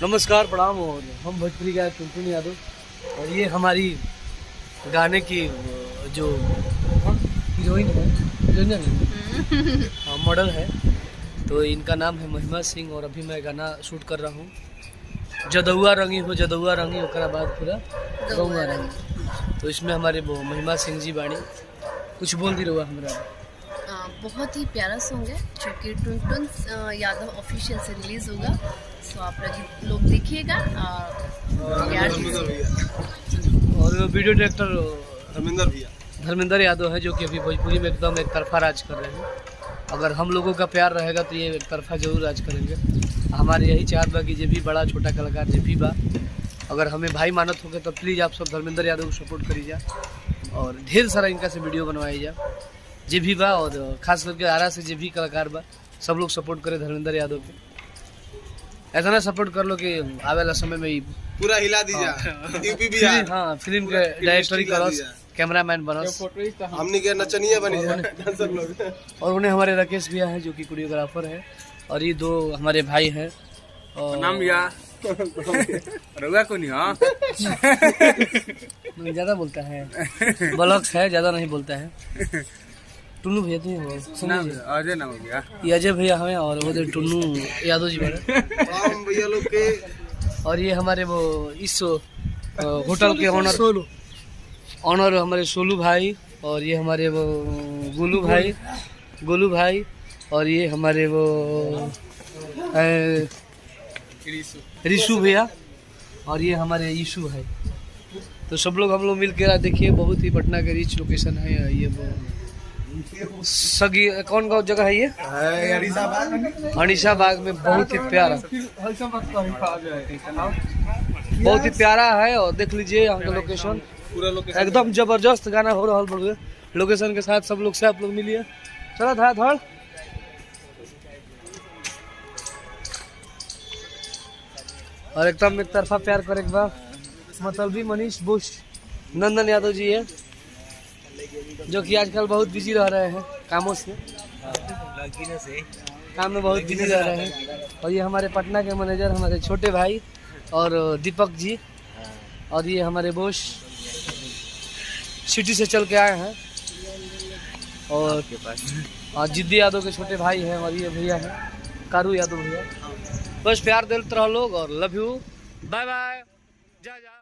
नमस्कार, प्रणाम। और हम भोजपुरी गायक टुनटुन यादव, और ये हमारी गाने की जो हीरोइन है, मॉडल है, तो इनका नाम है महिमा सिंह। और अभी मैं गाना शूट कर रहा हूँ, जदुआ रंगी हो जदुआ रंगी, ओकरा बाद पूरा गौआ रंगी। तो इसमें हमारे वो महिमा सिंह जी बाणी कुछ बोल दी रहा हमारा। बहुत ही प्यारा सॉन्ग है जो कि टुनटुन यादव ऑफिशियल से रिलीज होगा। सो आप लोग देखिएगा प्यार कीजिए। और वीडियो डायरेक्टर धर्मेंद्र यादव है, जो कि अभी भोजपुरी में एकदम एक तरफा राज कर रहे हैं। अगर हम लोगों का प्यार रहेगा तो ये एक तरफा जरूर राज करेंगे। हमारे यही चाहत बा कि जो भी बड़ा छोटा कलाकार जो भी बा, अगर हमें भाई मानत होगे तो प्लीज़ आप सब धर्मेंद्र यादव को सपोर्ट करिए और ढेर सारा इनका से वीडियो बनवाई जा जे भी बा। और खास करके आरा से जो भी कलाकार बा, सब लोग सपोर्ट करे धर्मेंद्र यादव को। ऐसा ना सपोर्ट कर लो कि आवे वाला समय में ही पूरा हिला दीजिए यूपी बिहार। हाँ, फिल्म के डायरेक्टर करस, कैमरामैन बनस, हमनी के नचनिया बनी डांसर लोग। और उन्हें हमारे राकेश भैया हैं जो कि कोरियोग्राफर है, और ये दो हमारे भाई हैं। और नाम या रउआ को नहीं, हाँ ज़्यादा बोलता है, ब्लॉग्स है, ज़्यादा नहीं बोलता है। टुन्नू भैया तो अजय नाम हो गया, ये अजय भैया हमें, और वो टुन्नू यादव जी बड़े भैया लोग के। और ये हमारे वो इस होटल के ऑनर हमारे सोलू भाई, और ये हमारे वो गोलू भाई, और ये हमारे वो रिशु भैया, और ये हमारे यीशु भाई। तो सब लोग हम लोग मिल के देखिए, बहुत ही पटना के रिच लोकेशन है ये। वो सगी कौन जगह है ये? अनिशा बाग में बहुत ही प्यारा, बहुत ही प्यारा है। और देख लीजिए यहाँ का लोकेशन, एकदम जबरदस्त गाना हो रहा है लोकेशन के साथ। सब लोग से आप लोग मिलिए, चलो था धड़। और एकदम एक तरफा प्यार करे एक बार मतलब भी मनीष बुश नंदन यादव जी है, जो कि आजकल बहुत बिजी रह रहे हैं कामों से, काम में बहुत बिजी रह रहे हैं। और ये हमारे पटना के मैनेजर हमारे छोटे भाई और दीपक जी, और ये हमारे बोस सिटी से चल के आए हैं, और जिद्दी यादव के छोटे भाई हैं, और ये भैया हैं कारू यादव भैया। बस प्यार देते रहो लोग, और लव यू, बाय बाय, जा जा।